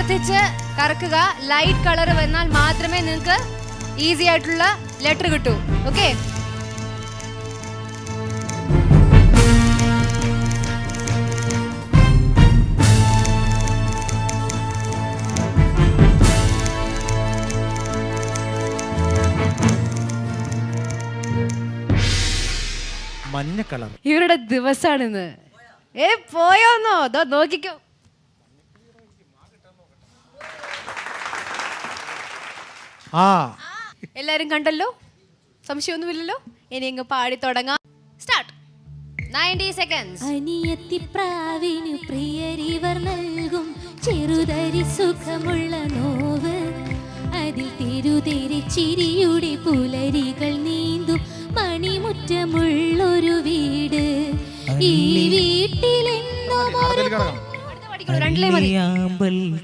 ശ്രദ്ധിച്ച് കറക്കുക. Light colour വന്നാൽ മാത്രമേ നിങ്ങൾക്ക് ഈസി ആയിട്ടുള്ള ലെറ്റർ കിട്ടൂ. ഓക്കെ, മഞ്ഞ കളർ. ഇവരുടെ ദിവസമാണിന്ന്. പോയോന്നോ? നോക്കിക്കോ. എല്ലാരും കണ്ടല്ലോ, സംശയമൊന്നുമില്ലല്ലോ. ഇനി ഇങ്ങ് പാടി തുടങ്ങാം. സ്റ്റാർട്ട്. 90 seconds. അനിയത്തിപ്രാവിനു പ്രിയരിവർ നൽകും ചെറുതരി സുഖമുള്ള നോവ്, അതിൽ തിരുതെരി ചിരിയുടെ പുലരികൾ നീന്തും മണിമുറ്റമുള്ളൊരു വീട്. ഈ വീട്ടിലെന്നോ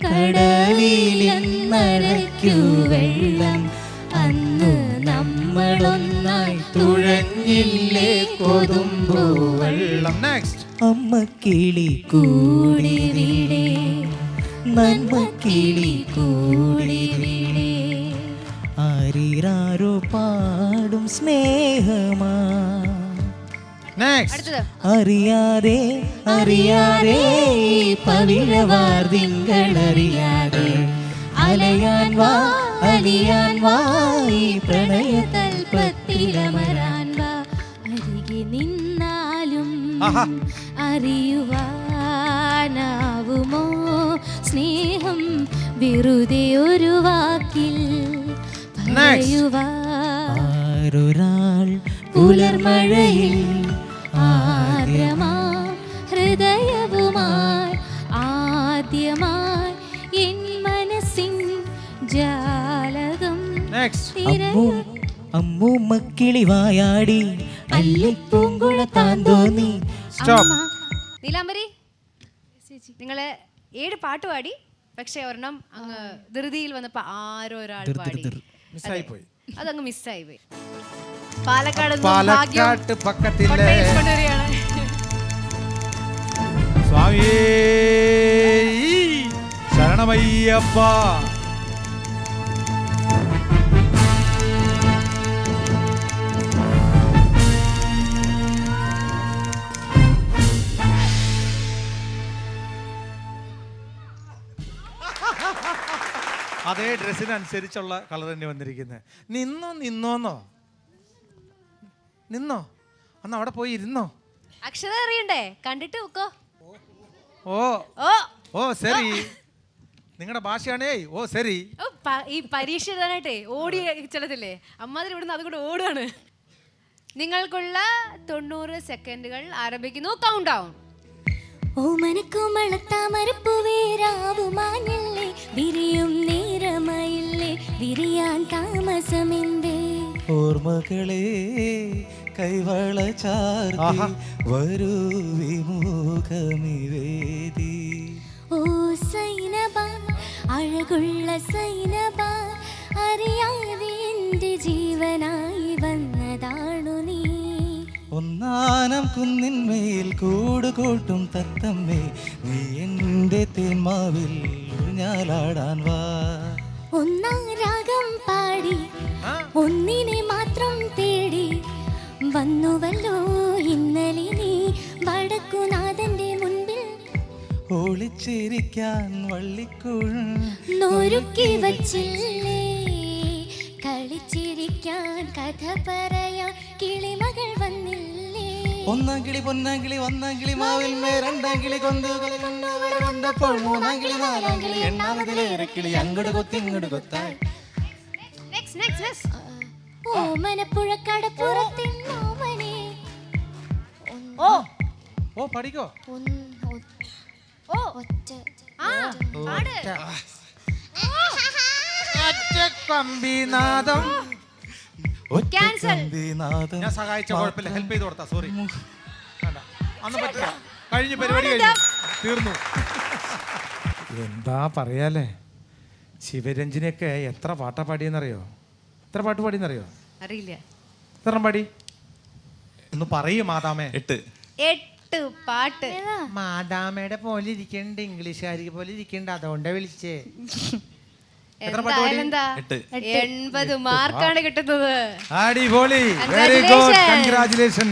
കടലിലെന്നരയ്ക്കു വെള്ളം, അന്ന് നമ്മളൊന്നായി തുഴഞ്ഞില്ലേ കൊതുമ്പു വെള്ളം. അമ്മ കിളി കൂടി വീടേ, നന്മ കിളി കൂടി വീടേ, ആരിരാരോ പാടും സ്നേഹമാ. അറിയാതെ അറിയാതെ പവിഴവാർദിങ്കളറിയാതെ അലയാൻ വാ അലിയാൻ വാ, ഈ പ്രണയതൽപ്പത്തിലമരാൻ വാ. അരികെ നിന്നാലും അറിയുവാനാവുമോ സ്നേഹം വെറുതെ ഒരു വാക്കിൽ പറയുവാൻ. പുലർമഴയിൽ ആദ്യമാ ഹൃദയവുമായി ആദ്യമായി എൻ മനസ്സിൻ ജാലകം. അമ്മൂ മക്കിളി വായാടി അല്ലിപ്പൂങ്കുളത്താൻ തോന്നി. നീലാംബരി, നിങ്ങള് 7 പാട്ട് പാടി, പക്ഷെ ഒരെണ്ണം അങ്ങ് ധൃതിയിൽ വന്നപ്പോ ആരോ ഒരാൾ പാടി, അതങ്ങ് മിസ്സായി പോയി. പാലക്കാട് പക്കത്തിലെ സ്വാമി ശരണമയ്യപ്പ. അതേ ഡ്രസ്സിനനുസരിച്ചുള്ള കളർ തന്നെ വന്നിരിക്കുന്നത്. നിന്നോന്നോ നിന്നോ, അന്ന് അവിടെ പോയി ഇരുന്നോ. അക്ഷരം അറിയണ്ടേ? കണ്ടിട്ട് വെക്കോ. ഓ ഓ ഓ ശരി, നിങ്ങളുടെ ഭാഷയാണേ. ഓ ശരി. ഈ പരീക്ഷ എഴുതാനായിട്ടേ ഓടി ചെല്ലത്തില്ലേ, അമ്മാതിരി ഇവിടുന്ന് അതുകൊണ്ട് ഓടുകയാണ്. നിങ്ങൾക്കുള്ള 90 സെക്കൻഡുകൾ ആരംഭിക്കുന്നു. Count down. ഓമനക്കുമളത്താമരപ്പുവേരാവുമാഞ്ഞില്ലേ, വിരിയും നേരമായില്ലേ, വിരിയാൻ താമസമെന്തേ. ഓർമ്മകളെ കൈവള ചാർത്തി വരൂ വിമുഖമിവേദി. ഓ സൈനബ അഴകുള്ള സൈനബ, അറിയാതെ എൻ്റെ ജീവനായി വന്നതാണു നീ. ഒന്നാനം കുന്നിന്മേൽ കൂടുകൂട്ടും തത്തമ്മേ, നീ എൻ്റെ തേന്മാവിൽ ഊഞ്ഞാലാടാൻ വാ. ഒന്നാം രാഗം പാടി ഒന്നിനെ മാത്രം തേടി വന്നുവല്ലോ ഇന്നലെ നീ വടക്കുനാഥന്റെ മുൻപിൽ. ഒളിച്ചിരിക്കാൻ വള്ളിക്കുഴി വച്ചില്ലേ, കളിച്ചിരിക്കാൻ കഥ പറയാൻ കിളിമകൾ വന്നില്ലേ. ഒന്നാം കിളി പൊന്നാം കിളി ഒന്നാം കിളി മാവിൽ രണ്ടാം കിളി കൊണ്ടുകളിൽ കൊണ്ടപ്പോൾ മൂന്നാം കിളി നാലാം കിളി എണ്ണാമതിലേറെ കിളി അങ്ങോട്ട് കൊത്തി ഇങ്ങോട്ട് കൊത്തായി. ഓമനപ്പുഴക്കടപ്പുറത്തിൻ ഓമനെ. ഓ ഓ പഠിക്കോ. ഓ കമ്പിനാദം. ഞാൻ സഹായിച്ച കുഴപ്പമില്ല, ഹെൽപ്പ് ചെയ്ത് കൊടുത്താ. സോറി, അന്ന് പറ്റില്ല, കഴിഞ്ഞ പരിപാടി കഴിഞ്ഞു, തീർന്നു. എന്താ പറയാലേ, ശിവരഞ്ജിനിയൊക്കെ എത്ര പാട്ടാ പാടിയെന്നറിയോ? എത്ര പാട്ട് പാടിയെന്നറിയോ? അറിയില്ല. എത്ര പാടി ഒന്ന് പറയൂ മാതാമേ. 8 പാട്ട്. മാതാമയുടെ പോലെ ഇരിക്കണ്ട്, ഇംഗ്ലീഷുകാരി പോലെ ഇരിക്കണ്ട്, അതുകൊണ്ടാ വിളിച്ചേ. എന്തായാലും എന്താ 80 മാർക്കാണ് കിട്ടുന്നത്. അടിപൊളി, വെരി ഗുഡ്, കൺഗ്രാറ്റുലേഷൻ.